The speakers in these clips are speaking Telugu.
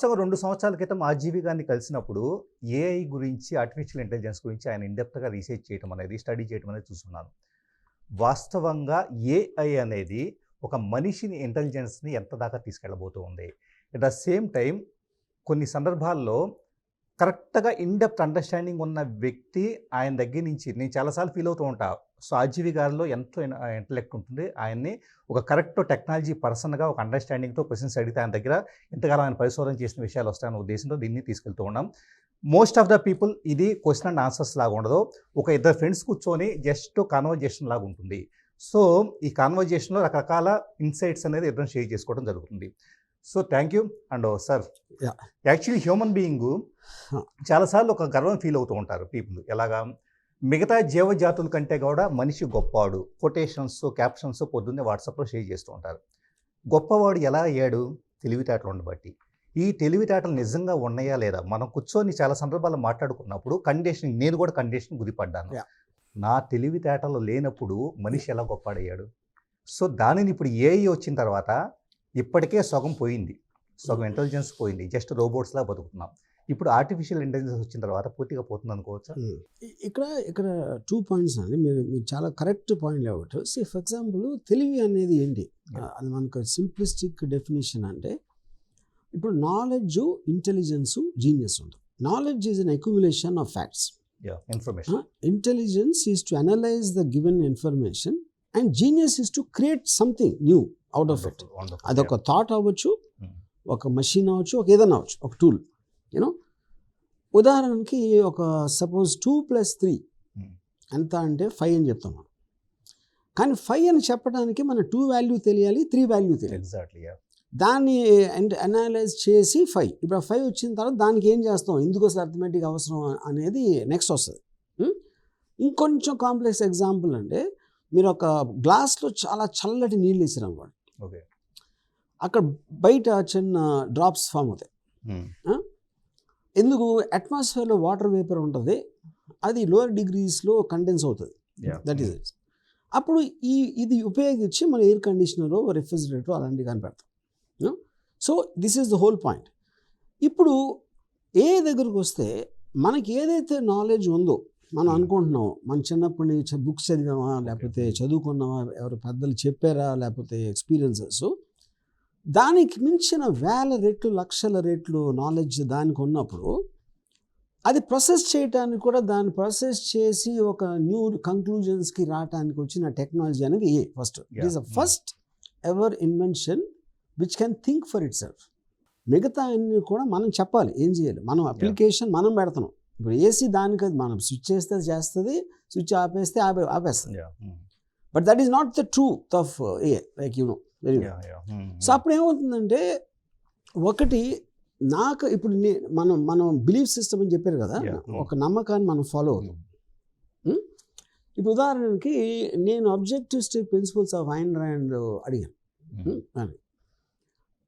వాస్తవంగా 2 సంవత్సరాల క్రితం ఆర్జీవి గారిని కలిసినప్పుడు ఏఐ గురించి, ఆర్టిఫిషియల్ ఇంటెలిజెన్స్ గురించి ఆయన ఇన్‌డెప్త్‌గా రీసెర్చ్ చేయటం అనేది, స్టడీ చేయటం అనేది చూస్తున్నాను. వాస్తవంగా ఏఐ అనేది ఒక మనిషిని ఇంటెలిజెన్స్‌ని ఎంత దాకా తీసుకెళ్ళబోతూ ఉంది. ఎట్ ద సేమ్ టైమ్ కొన్ని సందర్భాల్లో కరెక్ట్‌గా ఇన్‌డెప్త్ అండర్‌స్టాండింగ్ ఉన్న వ్యక్తి ఆయన దగ్గర నుంచి నేను చాలా సార్లు ఫీల్ అవుతూ ఉంటా. సో, ఆర్జీవి గారిలో ఎంతో ఇంటలెక్ట్ ఉంటుంది. ఆయన్ని ఒక కరెక్ట్ టెక్నాలజీ పర్సన్‌గా ఒక అండర్‌స్టాండింగ్‌తో క్వెషన్స్ అడిగితే ఆయన దగ్గర ఇంతకాలం ఆయన పరిశోధన చేసిన విషయాలు వస్తాయన్న ఉద్దేశంతో దీన్ని తీసుకెళ్తూ ఉన్నాం. మోస్ట్ ఆఫ్ ద పీపుల్ ఇది క్వెషన్ అండ్ ఆన్సర్స్ లాగా ఉండదు. ఒక ఇద్దరు ఫ్రెండ్స్ కూర్చొని జస్ట్ కన్వర్జేషన్ లాగా ఉంటుంది. సో, ఈ కన్వర్జేషన్‌లో రకరకాల ఇన్సైట్స్ అనేది ఇద్దరం షేర్ చేసుకోవడం జరుగుతుంది. So, thank you. And sir, actually human being చాలా సార్లు ఒక గర్వం ఫీల్ అవుతూ ఉంటారు పీపుల్. ఎలాగా? మిగతా జీవజాతుల కంటే కూడా మనిషి గొప్పవాడు. కొటేషన్స్, క్యాప్షన్స్ పొద్దున్నే వాట్సాప్‌లో షేర్ చేస్తూ ఉంటారు. గొప్పవాడు ఎలా అయ్యాడు? తెలివితేటలు ఉండబట్టి. ఈ తెలివితేటలు నిజంగా ఉన్నాయా లేదా? మనం కూర్చొని చాలా సందర్భాల్లో మాట్లాడుకున్నప్పుడు నేను కూడా కండిషన్ గురిపడ్డాను. నా తెలివితేటలు లేనప్పుడు మనిషి ఎలా గొప్పవాడయ్యాడు? సో, దానిని ఇప్పుడు ఏఐ వచ్చిన తర్వాత ఇప్పటికే సగం పోయింది. సగం ఇంటెలిజెన్స్ పోయింది. జస్ట్ రోబోట్స్‌లా బతుకుతున్నాం. ఇప్పుడు ఆర్టిఫిషియల్ ఇంటెలిజెన్స్ వచ్చిన తర్వాత పూర్తిగా పోతుంది అనుకోవచ్చా? ఇక్కడ 2 పాయింట్స్ అండి. మీరు చాలా కరెక్ట్ పాయింట్ లేవట్టు. ఫర్ ఎగ్జాంపుల్ తెలివి అనేది ఏంటి? అది మనకు సింప్లిస్టిక్ డెఫినేషన్ అంటే ఇప్పుడు నాలెడ్జ్, ఇంటెలిజెన్స్, జీనియస్ ఉంటుంది. Knowledge is an accumulation of facts. Information. Intelligence is to analyse the given information and genius is to create something new out of it. అదొక థాట్ అవ్వచ్చు, ఒక మషిన్ అవ్వచ్చు, ఒక ఏదైనా అవ్వచ్చు, ఒక టూల్. యూనో, ఉదాహరణకి ఒక సపోజ్ 2 + 3 ఎంత అంటే 5 అని చెప్తాం మనం. కానీ 5 అని చెప్పడానికి మన 2 వాల్యూ తెలియాలి, 3 వాల్యూ తెలియాలి. ఎగ్జాక్ట్లీ. దాన్ని అనలైజ్ చేసి 5. ఇప్పుడు ఆ 5 వచ్చిన తర్వాత దానికి ఏం చేస్తాం, ఎందుకు అసలు అర్థమెటిక్ అవసరం అనేది నెక్స్ట్ వస్తుంది. ఇంకొంచెం కాంప్లెక్స్ ఎగ్జాంపుల్ అంటే మీరు ఒక గ్లాస్లో చాలా చల్లటి నీళ్ళు వేసారు అనుకోండి. ఓకే. అక్కడ బయట చిన్న డ్రాప్స్ ఫామ్ అవుతాయి. ఎందుకు? అట్మాస్ఫియర్లో వాటర్ వేపర్ ఉంటుంది, అది లోయర్ డిగ్రీస్లో కండెన్స్ అవుతుంది. That is it. అప్పుడు ఇది ఉపయోగించి మన ఎయిర్ కండిషనరు, రెఫ్రిజిరేటర్ అలాంటివి కనిపెడతాం. So this is the whole point. ఇప్పుడు ఏ దగ్గరకు వస్తే మనకి ఏదైతే నాలెడ్జ్ ఉందో మనం అనుకుంటున్నాం, మన చిన్నప్పటి నుంచి బుక్స్ చదివామా, లేకపోతే చదువుకున్నామా, ఎవరు పెద్దలు చెప్పారా, లేకపోతే ఎక్స్పీరియన్సెస్, దానికి మించిన వేల రెట్లు, లక్షల రెట్లు నాలెడ్జ్ దానికి ఉన్నప్పుడు అది ప్రాసెస్ చేయడానికి కూడా, దాన్ని ప్రాసెస్ చేసి ఒక న్యూ కంక్లూజన్స్కి రావడానికి వచ్చిన టెక్నాలజీ అనేది first. It is the first ever invention which can think for it self. మిగతా అన్ని కూడా మనం చెప్పాలి ఏం చేయాలి, మనం అప్లికేషన్ మనం పెడుతున్నాం. ఇప్పుడు ఏసీ దానికి మనం స్విచ్ చేస్తే చేస్తుంది, స్విచ్ ఆపేస్తే ఆపేస్తుంది. But that is not the truth of a, like you know very well. So అప్పుడు ఏమవుతుందంటే, ఒకటి నాకు ఇప్పుడు మనం బిలీఫ్ సిస్టమ్ అని చెప్పారు కదా, ఒక నమ్మకాన్ని మనం ఫాలో అవుతాం. ఇప్పుడు ఉదాహరణకి నేను objectivistic principles of Ayn Rand అడిగాను.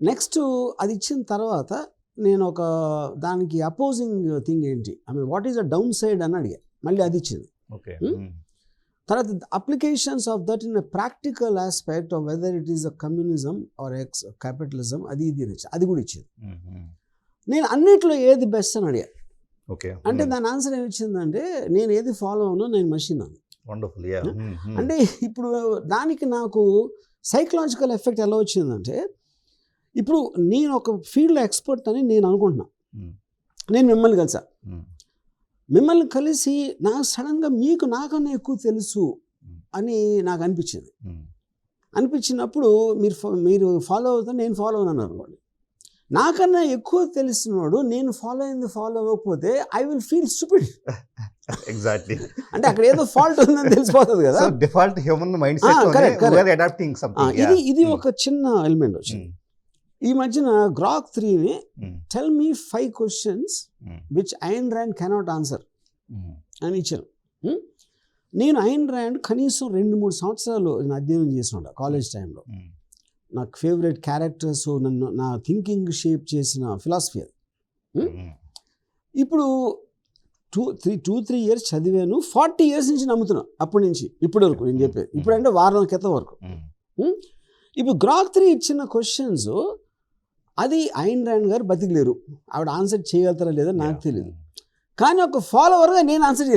నెక్స్ట్ అది ఇచ్చిన తర్వాత నేను ఒక దానికి అపోజింగ్ థింగ్ ఏంటి, what is the downside అని అడిగాను. మళ్ళీ అది ఇచ్చింది. తర్వాత applications of that in practical aspect of whether it is a communism or capitalism, అది కూడా ఇచ్చింది. నేను అన్నిట్లో ఏది బెస్ట్ అని అడిగాను. అంటే దాని ఆన్సర్ ఏమి ఇచ్చిందంటే, నేను ఏది ఫాలో అవునో నేను మషిన్ అని. అంటే ఇప్పుడు దానికి నాకు సైకలాజికల్ ఎఫెక్ట్ ఎలా వచ్చిందంటే, ఇప్పుడు నేను ఒక ఫీల్డ్లో ఎక్స్పర్ట్ అని నేను అనుకుంటున్నా. నేను మిమ్మల్ని మిమ్మల్ని కలిసి నాకు సడన్గా మీకు నాకన్నా ఎక్కువ తెలుసు అని నాకు అనిపించినప్పుడు మీరు ఫాలో అవుతారు, నేను ఫాలో అవుతాను అనుకోండి. నాకన్నా ఎక్కువ తెలిసినవాడు నేను ఫాలో అవ్వకపోతే I will feel stupid. Exactly. అంటే అక్కడ ఏదో ఫాల్ట్ ఉందని తెలిసిపోతుంది కదా. Default human mind set. ఇది ఒక చిన్న ఎలిమెంట్ వచ్చింది. ఈ మధ్యన గ్రాక్ 3ని tell me 5 questions which Ayn Rand cannot answer అని ఇచ్చాను. నేను ఐన్ ర్యాండ్ కనీసం 2-3 సంవత్సరాలు నేను అధ్యయనం చేసి ఉండా కాలేజ్ టైంలో. నాకు ఫేవరెట్ క్యారెక్టర్స్, నన్ను నా థింకింగ్ షేప్ చేసిన ఫిలాసఫీ అది. ఇప్పుడు 2-3 ఇయర్స్ చదివాను, 40 ఇయర్స్ నుంచి నమ్ముతున్నా. అప్పటి నుంచి ఇప్పటి వరకు నేను చెప్పేది. ఇప్పుడంటే వారం క్రితం వరకు. ఇప్పుడు గ్రాక్ 3 ఇచ్చిన క్వశ్చన్స్ అది ఐన్ ర్యాండ్ గారు బతికలేరు, ఆవిడ ఆన్సర్ చేయగలుగుతారా లేదా నాకు తెలియదు. కానీ ఒక ఫాలోవర్గా నేను ఆన్సర్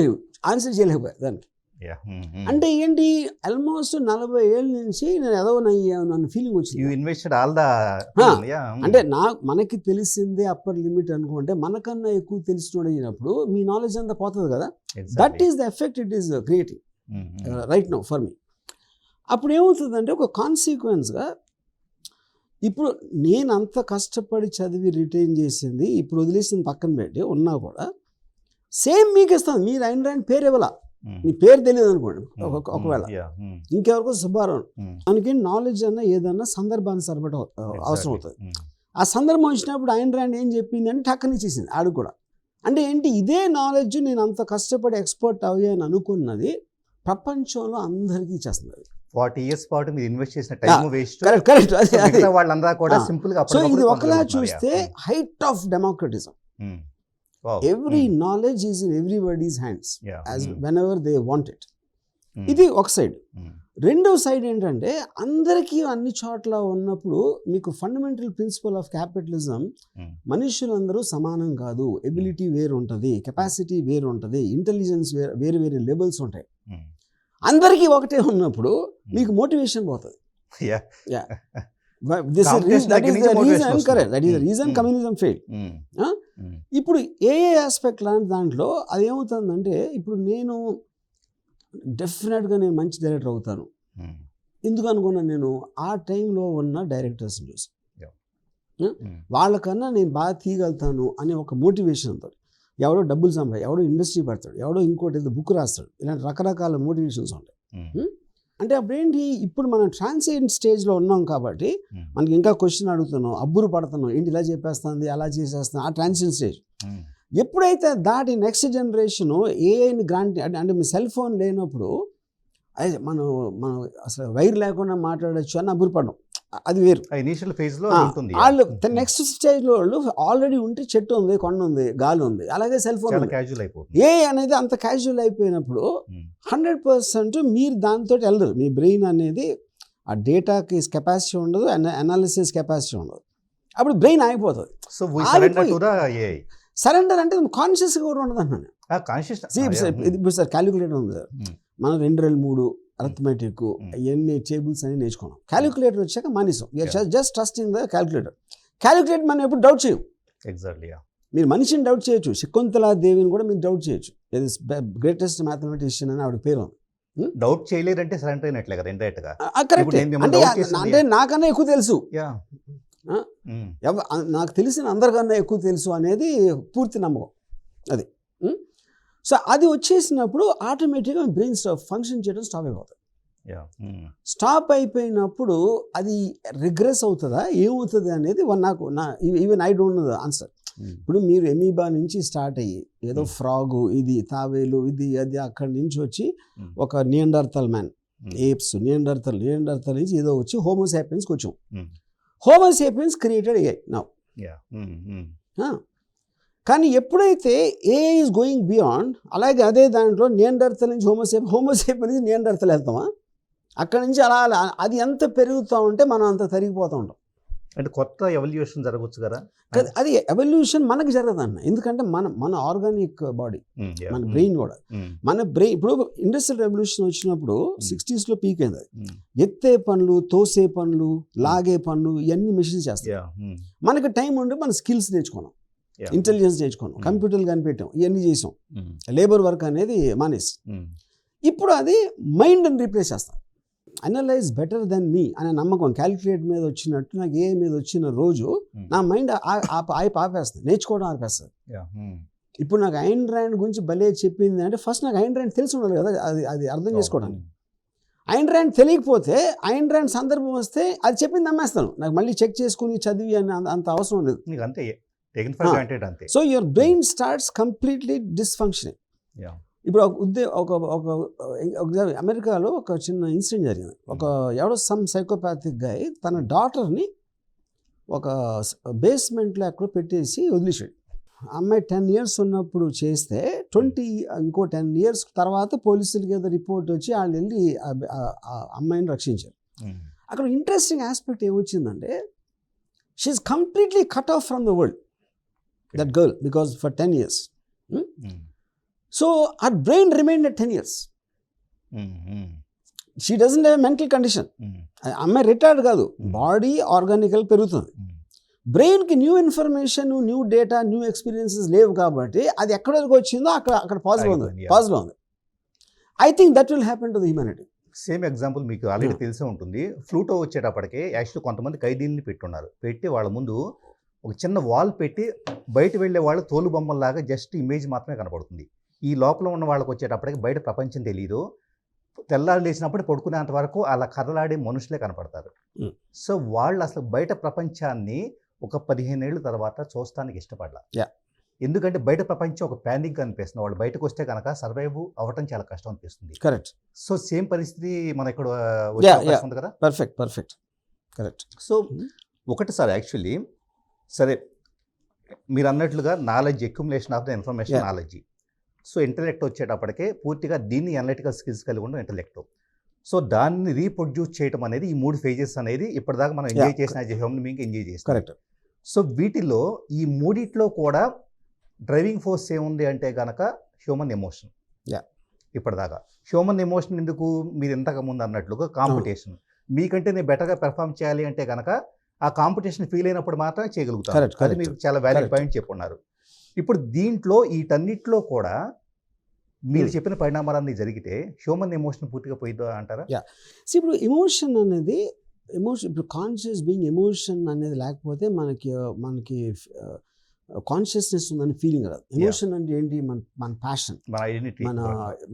చేయలేకపోయా దానికి. అంటే ఏంటి, ఆల్మోస్ట్ 40 ఏళ్ళ నుంచి నేను ఏదో నన్ను ఫీలింగ్ వచ్చింది. అంటే మనకి తెలిసిందే అప్పర్ లిమిట్ అనుకుంటే మనకన్నా ఎక్కువ తెలిసినోడు అయినప్పుడు మీ నాలెడ్జ్ అంతా పోతుంది కదా. That is the effect it is creating right now for me. అప్పుడు ఏమవుతుందంటే ఒక కాన్సిక్వెన్స్గా ఇప్పుడు నేను అంత కష్టపడి చదివి రిటైన్ చేసింది ఇప్పుడు వదిలేసింది పక్కన పెట్టి ఉన్నా కూడా సేమ్ మీకు ఇస్తాను. మీరు ఐన్ ర్యాండ్ పేరు ఇవ్వాల, మీ పేరు తెలియదు అనుకోండి ఒకవేళ, ఇంకెవరికో సుబ్బారావు. మనకి నాలెడ్జ్ అన్న ఏదన్నా సందర్భాన్ని సరిపడ అవసరం అవుతుంది. ఆ సందర్భం వచ్చినప్పుడు ఐన్ ర్యాండ్ ఏం చెప్పింది అంటే టక్కని ఇచ్చేసింది ఆడు కూడా. అంటే ఏంటి, ఇదే నాలెడ్జ్ నేను అంత కష్టపడి ఎక్స్పర్ట్ అయ్యాను అనుకున్నది ప్రపంచంలో అందరికీ ఇచ్చేస్తుంది. 40 years పాటు మీరు ఇన్వెస్ట్ చేసిన టైం వేస్ట్. కరెక్ట్. వాళ్ళందరూ కూడా సింపుల్ గా. సో ఇది ఒకలా చూస్తే height of democratism. Every knowledge is in everybody's hands as whenever they want it. ఇది ఒక సైడ్. రెండో సైడ్ ఏంటంటే అందరికీ అన్ని చోట్ల ఉన్నప్పుడు మీకు ఫండమెంటల్ ప్రిన్సిపల్ ఆఫ్ క్యాపిటలిజం, మనుషులందరూ సమానం కాదు, ఎబిలిటీ వేరు ఉంటుంది, కెపాసిటీ వేరు ఉంటుంది, ఇంటెలిజెన్స్ వేరు వేరే లెవెల్స్ ఉంటాయి. అందరికీ ఒకటే ఉన్నప్పుడు మీకు మోటివేషన్ పోతుంది. Reason communism fail. ఇప్పుడు ఏ ఆస్పెక్ట్ లాంటి దాంట్లో అది ఏమవుతుందంటే, ఇప్పుడు నేను డెఫినెట్గా నేను మంచి డైరెక్టర్ అవుతాను ఎందుకు అనుకున్నాను, నేను ఆ టైంలో ఉన్న డైరెక్టర్స్ని చూసి వాళ్ళకన్నా నేను బాగా తీయగలుగుతాను అనే ఒక మోటివేషన్తో, ఎవడో డబ్బులు ఎవడో ఇండస్ట్రీ పడతాడు, ఎవడో ఇంకోటి ఏదో బుక్ రాస్తాడు, ఇలాంటి రకరకాల మోటివేషన్స్ ఉంటాయి. అంటే అప్పుడేంటి, ఇప్పుడు మనం ట్రాన్సియెంట్ స్టేజ్లో ఉన్నాం కాబట్టి మనకి ఇంకా క్వశ్చన్ అడుగుతున్నాం, అబ్బురు పడుతున్నాం, ఏంటి ఇలా చెప్పేస్తుంది అలా చేసేస్తాం, ఆ ట్రాన్సియెంట్ స్టేజ్. ఎప్పుడైతే దాటి నెక్స్ట్ జనరేషన్ ఏఐని గ్రాంట్ అంటే మీ సెల్ ఫోన్ లేనప్పుడు అదే మనం అసలు వైర్ లేకుండా మాట్లాడచ్చు అని అబ్బురు పడడం, అది వేరు. ఇనిషియల్ ఫేజ్ లో వాళ్ళు నెక్స్ట్ స్టేజ్ లో వాళ్ళు ఆల్రెడీ ఉంటే చెట్టు ఉంది, కొండ ఉంది, గాలి ఉంది, అలాగే సెల్ ఫోన్ ఏ అనేది అంత క్యాజువల్ అయిపోయినప్పుడు 100% మీరు దాంతో వెళ్ళరు. మీ బ్రెయిన్ అనేది ఆ డేటాకి కెపాసిటీ ఉండదు, అనాలిసిస్ కెపాసిటీ ఉండదు, అప్పుడు బ్రెయిన్ ఆగిపోతుంది. సరెండర్ అంటే కాన్షియస్గా కూడా ఉండదు అన్నాను. ఇప్పుడు సార్ క్యాలిక్యులేటర్ ఉంది సార్, మనం 2, 3 అరిథమెటిక్ ఇవన్నీ టేబుల్స్ అని నేర్చుకున్నాం. క్యాలిక్యులేటర్ వచ్చాక మానేసాం. Just trusting the calculator. Calculator మనం ఎప్పుడు డౌట్ చేయం. ఎగ్జాక్ట్లీ. మీరు మనిషిని డౌట్ చేయొచ్చు, శకుంతలాదేవిని కూడా మీరు డౌట్ చేయొచ్చు. ఇది గ్రేటెస్ట్ మ్యాథమెటిషియన్ అని ఆవిడ పేరు. డౌట్ చేయలేదంటే సరెండర్ అయినట్లే కదా ఇండైరెక్ట్ గా. కరెక్ట్. అంటే నాకన్నా ఎక్కువ తెలుసు, నాకు తెలిసిన అందరికన్నా ఎక్కువ తెలుసు అనేది పూర్తి నమ్మకం అది. సో అది వచ్చేసినప్పుడు ఆటోమేటిక్గా బ్రెయిన్ ఫంక్షన్ చేయడం స్టాప్ అయిపోతుంది. స్టాప్ అయిపోయినప్పుడు అది రిగ్రెస్ అవుతుందా ఏమవుతుంది అనేది even I don't know the answer. ఇప్పుడు మీరు ఎమీబా నుంచి స్టార్ట్ అయ్యి ఏదో ఫ్రాగు, ఇది తావేలు, ఇది అది అక్కడి నుంచి వచ్చి ఒక నియండర్తల్ మ్యాన్, ఏప్స్, నియండర్తల్ నుంచి ఏదో వచ్చి హోమోసాపియన్స్కి వచ్చాం. Homo sapiens created AI now. కానీ ఎప్పుడైతే ఏఐ ఈజ్ గోయింగ్ బియాండ్, అలాగే అదే దాంట్లో నియండర్తల్ నుంచి హోమోసేపియన్ నుంచి నియండర్తల్ వెళ్తామా, అక్కడి నుంచి అలా అది ఎంత పెరుగుతూ ఉంటే మనం అంత తరిగిపోతూ ఉంటాం. అంటే కొత్త ఎవల్యూషన్ జరగవచ్చు కదా. అది ఎవల్యూషన్ మనకు జరగదు అన్న, ఎందుకంటే మన ఆర్గానిక్ బాడీ, మన బ్రెయిన్ కూడా, మన బ్రెయిన్ ఇప్పుడు ఇండస్ట్రియల్ రెవల్యూషన్ వచ్చినప్పుడు 60s లో పీక్ అయింది. ఎత్తే పనులు, తోసే పనులు, లాగే పనులు ఇవన్నీ మెషిన్స్ చేస్తాయి. మనకి టైం ఉంటే మన స్కిల్స్ నేర్చుకున్నాం, ఇంటెలిజెన్స్ నేర్చుకున్నాం, కంప్యూటర్లు కనిపెట్టాం, ఇవన్నీ చేసాం, లేబర్ వర్క్ అనేది మానేసి. ఇప్పుడు అది మైండ్ని రీప్లేస్ చేస్తాం. అనలైజ్ బెటర్ దెన్ మీ అనే నమ్మకం క్యాలిక్యులేట్ మీద వచ్చినట్టు నాకు ఏఐ మీద వచ్చిన రోజు నా మైండ్ ఆపేస్తుంది, నేర్చుకోవడం ఆపేస్తుంది. ఇప్పుడు నాకు ఐన్ ర్యాండ్ గురించి భలే చెప్పింది అంటే ఫస్ట్ నాకు ఐన్ ర్యాండ్ తెలిసి ఉండాలి కదా, అది అర్థం చేసుకోవడానికి. ఐన్ ర్యాండ్ తెలియకపోతే ఐన్ ర్యాండ్ సందర్భం వస్తే అది చెప్పింది నమ్మేస్తాను, నాకు మళ్ళీ చెక్ చేసుకుని చదివి అని అంత అవసరం లేదు. So your brain starts completely dysfunctioning. ఇప్పుడు ఒక అమెరికాలో ఒక చిన్న ఇన్సిడెంట్ జరిగింది. ఎవడో సమ్ సైకోపాథిక్ గాయ్ తన డాటర్ని ఒక బేస్మెంట్లో ఎక్కడో పెట్టేసి వదిలేసాడు. అమ్మాయి 10 years ఉన్నప్పుడు చేస్తే ఇంకో 10 years తర్వాత పోలీసులకి ఏదో రిపోర్ట్ వచ్చి వాళ్ళు వెళ్ళి ఆ అమ్మాయిని రక్షించారు. అక్కడ ఇంట్రెస్టింగ్ ఆస్పెక్ట్ ఏమొచ్చిందంటే she is completely cut off from the world, that girl, because for 10 years. So her brain remained at 10 years. She doesn't have mental condition. అమ్మాయి రిటైర్డ్ కాదు, బాడీ ఆర్గానికల్ పెరుగుతుంది. బ్రెయిన్కి new information, new data, new experiences లేవు కాబట్టి అది ఎక్కడ వరకు వచ్చిందో అక్కడ పాజిబుల్ ఉంది. I think that will happen to the humanity. Same example మీకు ఆల్రెడీ తెలిసే ఉంటుంది. ఫ్లూటో వచ్చేటప్పటికే యాక్చువల్లీ కొంతమంది ఖైదీల్ని పెట్టున్నారు. పెట్టి వాళ్ళ ముందు ఒక చిన్న వాల్ పెట్టి బయట వెళ్ళే వాళ్ళు తోలు బొమ్మల్లాగా జస్ట్ ఇమేజ్ మాత్రమే కనపడుతుంది. ఈ లోపల ఉన్న వాళ్ళకి వచ్చేటప్పటికి బయట ప్రపంచం తెలియదు. తెల్లారు లేచినప్పుడు పడుకునేంత వరకు అలా కదలాడే మనుషులే కనపడతారు. సో వాళ్ళు అసలు బయట ప్రపంచాన్ని ఒక 15 ఏళ్ళ తర్వాత చూస్తానికి ఇష్టపడాల. ఎందుకంటే బయట ప్రపంచం ఒక ప్యానిక్ అనిపిస్తుంది. వాళ్ళు బయటకు వస్తే కనుక సర్వైవ్ అవ్వటం చాలా కష్టం అనిపిస్తుంది. కరెక్ట్. సో సేమ్ పరిస్థితి మన ఇక్కడ ఉంది కదా. Perfect correct. సో ఒకటి సార్, యాక్చువల్లీ సరే మీరు అన్నట్లుగా knowledge, accumulation of the information knowledge. So intellect వచ్చేటప్పటికే పూర్తిగా దీన్ని అనలిటికల్ స్కిల్స్ కలిగి ఉండడం ఇంటలెక్ట్. సో దాన్ని రీప్రొడ్యూస్ చేయడం అనేది ఈ 3 phases అనేది ఇప్పటిదాకా మనం ఎంజాయ్ చేసిన హ్యూమన్ బీయింగ్ ఎంజాయ్ చేస్తాం. కరెక్ట్. సో వీటిలో ఈ మూడిట్లో కూడా డ్రైవింగ్ ఫోర్స్ ఏముంది అంటే కనుక హ్యూమన్ ఎమోషన్. ఇప్పటిదాకా హ్యూమన్ ఎమోషన్ ఎందుకు, మీరు ఇంతకు ముందు అన్నట్లుగా కాంపిటీషన్. మీకంటే నేను బెటర్గా పెర్ఫామ్ చేయాలి అంటే కనుక ఆ కాంపిటీషన్ ఫీల్ అయినప్పుడు మాత్రమే చేయగలుగుతారు. అది మీరు చాలా వ్యాలిడ్ పాయింట్ చెప్పున్నారు. ఇప్పుడు దీంట్లో వీటన్నిటిలో కూడా మీరు చెప్పిన పరిణామాలన్నీ జరిగితే హ్యూమన్ ఎమోషన్ పూర్తిగా పోయిద్దా అంటారా? ఇప్పుడు ఎమోషన్ అనేది ఇప్పుడు కాన్షియస్ బీయింగ్ ఎమోషన్ అనేది లేకపోతే మనకి కాన్షియస్నెస్ ఉందని ఫీలింగ్ రాదు. ఎమోషన్ అంటే ఏంటి? మన ప్యాషన్, మన ఐడెంటిటీ,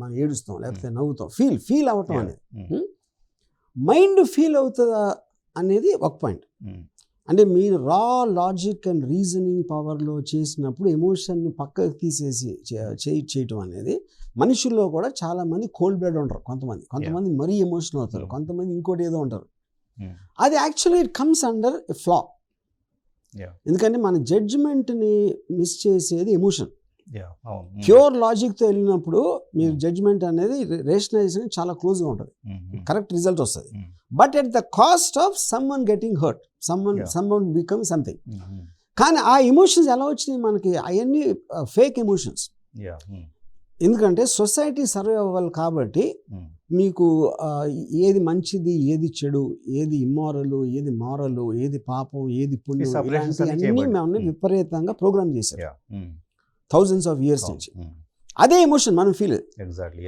మన ఏడుస్తాం లేకపోతే నవ్వుతాం, ఫీల్ అవటం అనేది. మైండ్ ఫీల్ అవుతుందా అనేది ఒక పాయింట్. అంటే మీరు రా లాజిక్ అండ్ రీజనింగ్ పవర్లో చేసినప్పుడు ఎమోషన్ని పక్కకు తీసేసి చేయటం అనేది, మనుషుల్లో కూడా చాలామంది కోల్డ్ బ్లడ్ ఉంటారు. కొంతమంది మరీ ఎమోషనల్ అవుతారు, కొంతమంది ఇంకోటి ఏదో ఉంటారు. అది actually it comes under a flaw. ఎందుకంటే మన జడ్జిమెంట్ని మిస్ చేసేది ఎమోషన్. ప్యూర్ లాజిక్తో వెళ్ళినప్పుడు మీరు జడ్జిమెంట్ అనేది రేషనలైజేషన్ చాలా క్లోజ్గా ఉంటుంది, కరెక్ట్ రిజల్ట్ వస్తుంది. But at the cost of someone getting hurt, someone become something. కానీ ఆ ఎమోషన్స్ ఎలా వచ్చినాయి మనకి? అవన్నీ ఫేక్ ఎమోషన్స్. ఎందుకంటే సొసైటీ సర్వే అవ్వాలి కాబట్టి మీకు ఏది మంచిది, ఏది చెడు, ఏది ఇమ్మారల్, ఏది మారల్, ఏది పాపం, ఏది పుణ్యం, ఇలాంటివన్నీ మేము విపరీతంగా ప్రోగ్రామ్ చేశారు thousands of years నుంచి. అదే ఎమోషన్ మనం ఫీల్. ఎగ్జాక్ట్లీ.